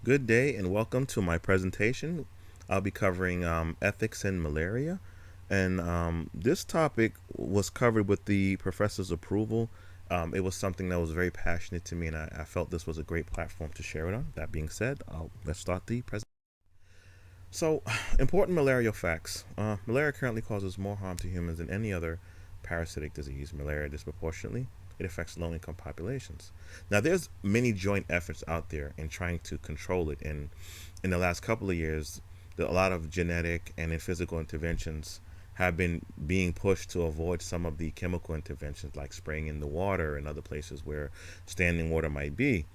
Good day and welcome to my presentation. I'll be covering ethics in malaria. And this topic was covered with the professor's approval. It was something that was very passionate to me, and I felt this was a great platform to share it on. That being said, let's start the presentation. So, important malarial facts. Malaria currently causes more harm to humans than any other parasitic disease. Malaria disproportionately. It affects low-income populations. Now, there's many joint efforts out there in trying to control it. And in the last couple of years, a lot of genetic and in physical interventions have been being pushed to avoid some of the chemical interventions like spraying in the water and other places where standing water might be.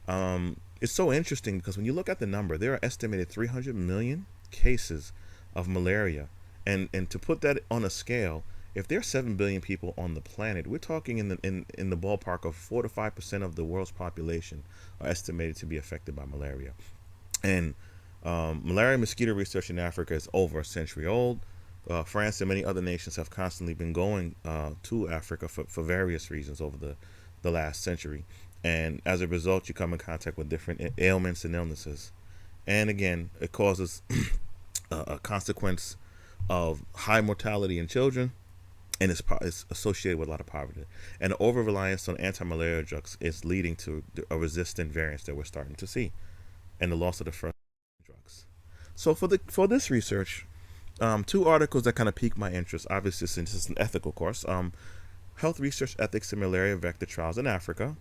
It's so interesting because when you look at the number, there are estimated 300 million cases of malaria. And to put that on a scale, if there are 7 billion people on the planet, we're talking in the ballpark of 4 to 5% of the world's population are estimated to be affected by malaria. And malaria mosquito research in Africa is over a century old. France and many other nations have constantly been going to Africa for various reasons over the last century. And as a result, you come in contact with different ailments and illnesses. And again, it causes a consequence of high mortality in children, and it's associated with a lot of poverty. And the over reliance on anti-malaria drugs is leading to a resistant variants that we're starting to see, and the loss of the first drugs. So for this research, two articles that kind of piqued my interest. Obviously, since this is an ethical course, health research ethics in malaria vector trials in Africa,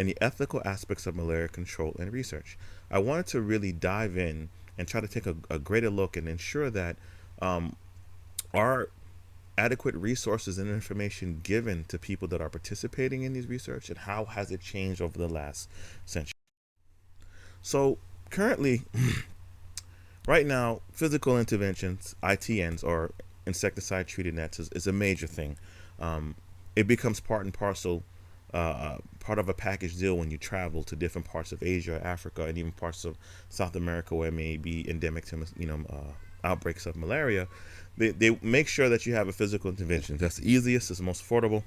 and the ethical aspects of malaria control and research. I wanted to really dive in and try to take a greater look and ensure that our adequate resources and information given to people that are participating in these research, and how has it changed over the last century. So currently, right now, physical interventions, ITNs, or insecticide treated nets, is a major thing. It becomes part and parcel, part of a package deal when you travel to different parts of Asia, Africa, and even parts of South America where it may be endemic to outbreaks of malaria. They make sure that you have a physical intervention. That's the easiest, it's the most affordable,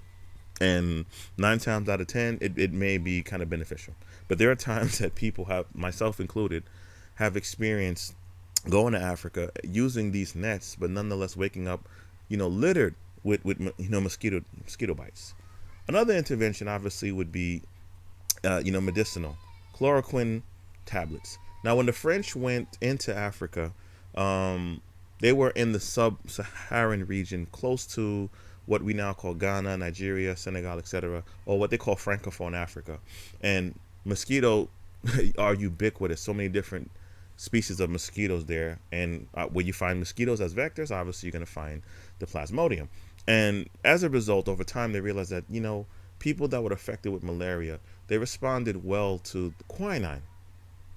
and 9 times out of 10, it may be kind of beneficial. But there are times that people have, myself included, have experienced going to Africa using these nets, but nonetheless waking up, littered with mosquito bites. Another intervention obviously would be, medicinal chloroquine tablets. Now, when the French went into Africa, they were in the sub-Saharan region, close to what we now call Ghana, Nigeria, Senegal, etc., or what they call Francophone Africa. And mosquito are ubiquitous. So many different species of mosquitoes there. And where you find mosquitoes as vectors, obviously you're going to find the Plasmodium. And as a result, over time, they realized that, people that were affected with malaria, they responded well to quinine.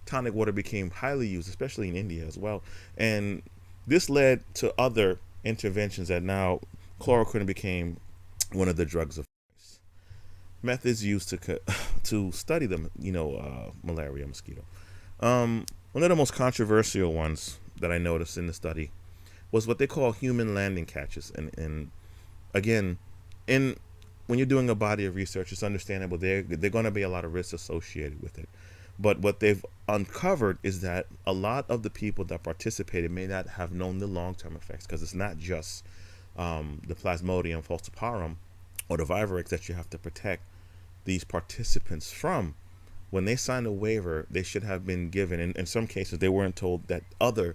Tonic water became highly used, especially in India as well. And this led to other interventions that now chloroquine became one of the drugs of choice. Methods used to study the malaria mosquito. One of the most controversial ones that I noticed in the study was what they call human landing catches. And again, when you're doing a body of research, it's understandable they're going to be a lot of risks associated with it. But what they've uncovered is that a lot of the people that participated may not have known the long-term effects, because it's not just the Plasmodium falciparum or the Vivarex that you have to protect these participants from. When they signed a waiver, they should have been given, in some cases, they weren't told that other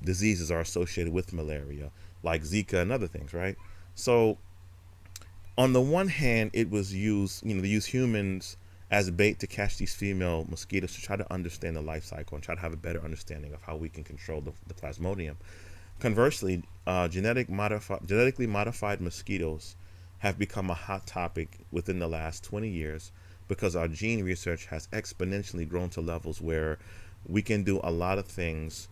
diseases are associated with malaria, like Zika and other things, right? So, on the one hand, it was used, they use humans as bait to catch these female mosquitoes to try to understand the life cycle and try to have a better understanding of how we can control the Plasmodium. Conversely, genetically modified mosquitoes have become a hot topic within the last 20 years because our gene research has exponentially grown to levels where we can do a lot of things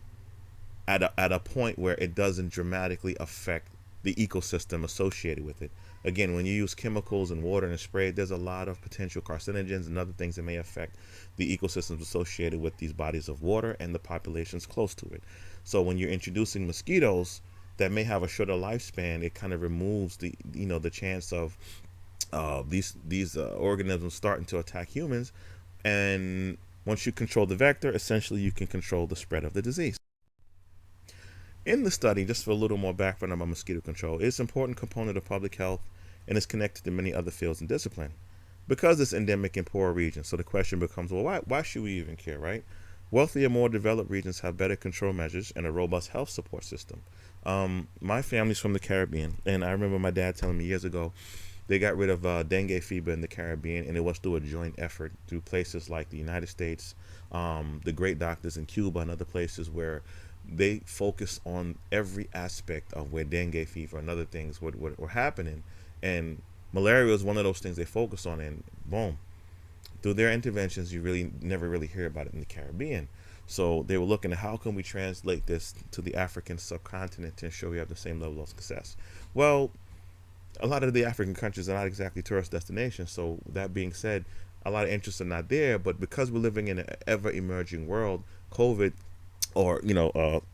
at a point where it doesn't dramatically affect the ecosystem associated with it. Again, when you use chemicals and water and spray, there's a lot of potential carcinogens and other things that may affect the ecosystems associated with these bodies of water and the populations close to it. So when you're introducing mosquitoes that may have a shorter lifespan, it kind of removes the chance of these organisms starting to attack humans, and Once you control the vector, essentially you can control the spread of the disease. In the study, just for a little more background about mosquito control, it's an important component of public health and is connected to many other fields and discipline because it's endemic in poor regions. So the question becomes, well, why should we even care, right? Wealthier, more developed regions have better control measures and a robust health support system. My family's from the Caribbean, and I remember my dad telling me years ago they got rid of dengue fever in the Caribbean, and it was through a joint effort through places like the United States, the great doctors in Cuba, and other places where they focus on every aspect of where dengue fever and other things were happening. And malaria is one of those things they focus on, and boom, through their interventions, you really never really hear about it in the Caribbean. So they were looking at how can we translate this to the African subcontinent to ensure we have the same level of success. Well, a lot of the African countries are not exactly tourist destinations. So that being said, a lot of interests are not there. But because we're living in an ever emerging world, COVID or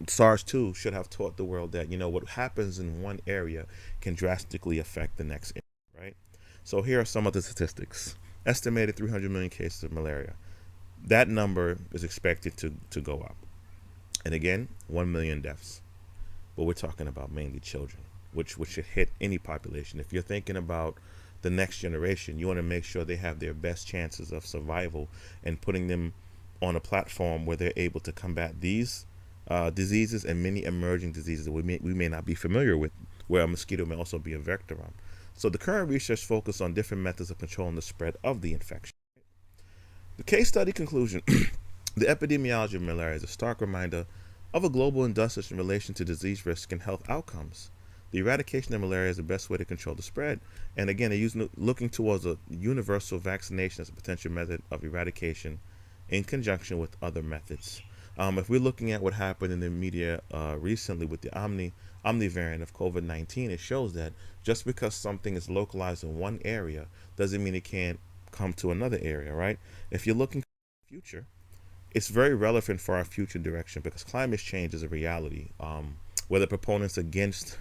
SARS-2 should have taught the world that what happens in one area can drastically affect the next area, right? So here are some of the statistics. Estimated 300 million cases of malaria. That number is expected to go up. And again, 1 million deaths. But we're talking about mainly children, which should hit any population. If you're thinking about the next generation, you want to make sure they have their best chances of survival and putting them on a platform where they're able to combat these diseases and many emerging diseases that we may not be familiar with, where a mosquito may also be a vector on. So the current research focuses on different methods of controlling the spread of the infection. The case study conclusion: the epidemiology of malaria is a stark reminder of a global injustice in relation to disease risk and health outcomes. The eradication of malaria is the best way to control the spread. And again, they're looking towards a universal vaccination as a potential method of eradication in conjunction with other methods. If we're looking at what happened in the media recently with the Omni variant of COVID-19, it shows that just because something is localized in one area doesn't mean it can't come to another area, right? If you're looking for the future, it's very relevant for our future direction because climate change is a reality. Whether proponents against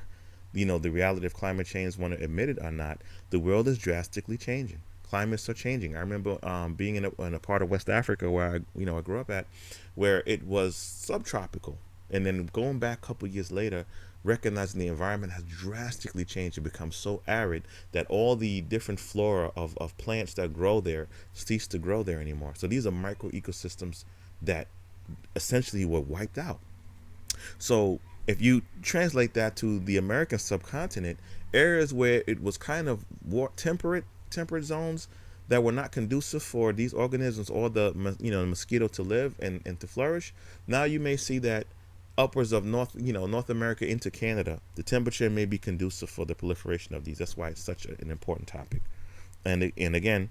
the reality of climate change want to admit it or not, the world is drastically changing. Climates are changing. I remember being in a part of West Africa where I grew up at, where it was subtropical, and then going back a couple years later, recognizing the environment has drastically changed and become so arid that all the different flora of plants that grow there cease to grow there anymore. So these are micro ecosystems that essentially were wiped out. So if you translate that to the American subcontinent, areas where it was kind of temperate zones that were not conducive for these organisms or the mosquito to live and to flourish, now you may see that upwards of North America into Canada, the temperature may be conducive for the proliferation of these. That's why it's such an important topic. And again,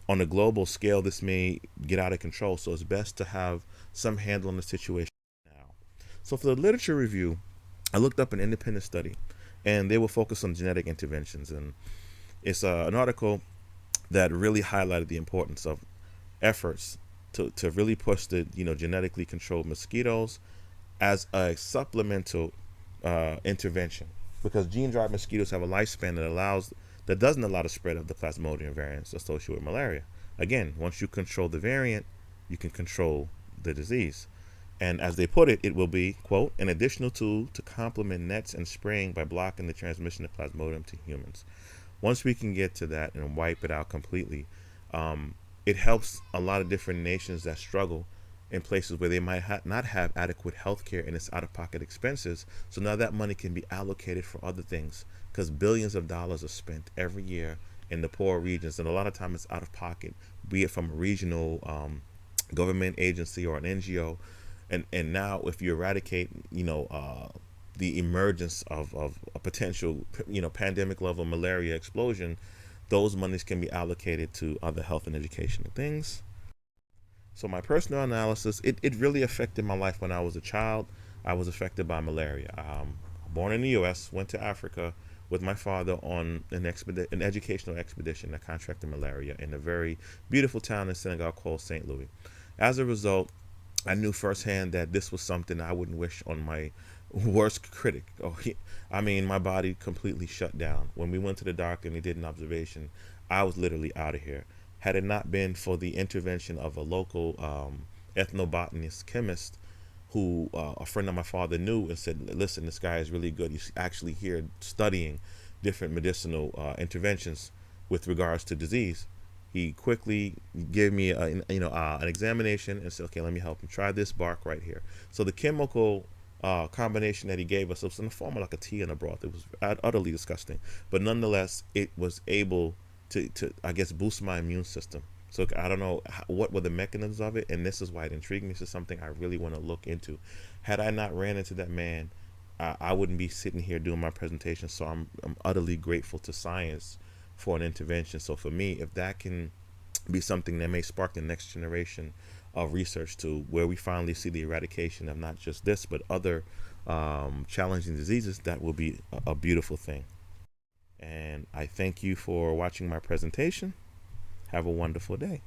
on a global scale, this may get out of control. So it's best to have some handle on the situation now. So for the literature review, I looked up an independent study, and they will focus on genetic interventions. And it's an article that really highlighted the importance of efforts to really push the genetically controlled mosquitoes as a supplemental intervention, because gene-drive mosquitoes have a lifespan that doesn't allow the spread of the Plasmodium variants associated with malaria. Again, once you control the variant, you can control the disease. And as they put it, it will be, quote, an additional tool to complement nets and spraying by blocking the transmission of Plasmodium to humans. Once we can get to that and wipe it out completely, it helps a lot of different nations that struggle in places where they might not have adequate health care and it's out-of-pocket expenses. So now that money can be allocated for other things, because billions of dollars are spent every year in the poor regions, and a lot of times it's out-of-pocket, be it from a regional government agency or an NGO. And now if you eradicate the emergence of a potential pandemic level malaria explosion, those monies can be allocated to other health and educational things. So my personal analysis, it really affected my life when I was a child. I was affected by malaria. Born in the U.S., went to Africa with my father on an educational expedition that contracted malaria in a very beautiful town in Senegal called St. Louis. As a result, I knew firsthand that this was something I wouldn't wish on my worst critic. My body completely shut down. When we went to the doctor and he did an observation, I was literally out of here. Had it not been for the intervention of a local ethnobotanist chemist who a friend of my father knew and said, listen, this guy is really good. He's actually here studying different medicinal interventions with regards to disease. He quickly gave me an examination and said, okay, let me help him. Try this bark right here. So the chemical combination that he gave us was in the form of like a tea and a broth. It was utterly disgusting, but nonetheless, it was able to I guess boost my immune system. So I don't know what were the mechanisms of it, and this is why it intrigued me. This is something I really want to look into. Had I not ran into that man, I wouldn't be sitting here doing my presentation. So I'm utterly grateful to science for an intervention. So for me, if that can be something that may spark the next generation of research to where we finally see the eradication of not just this but other challenging diseases, that will be a beautiful thing. And I thank you for watching my presentation. Have a wonderful day.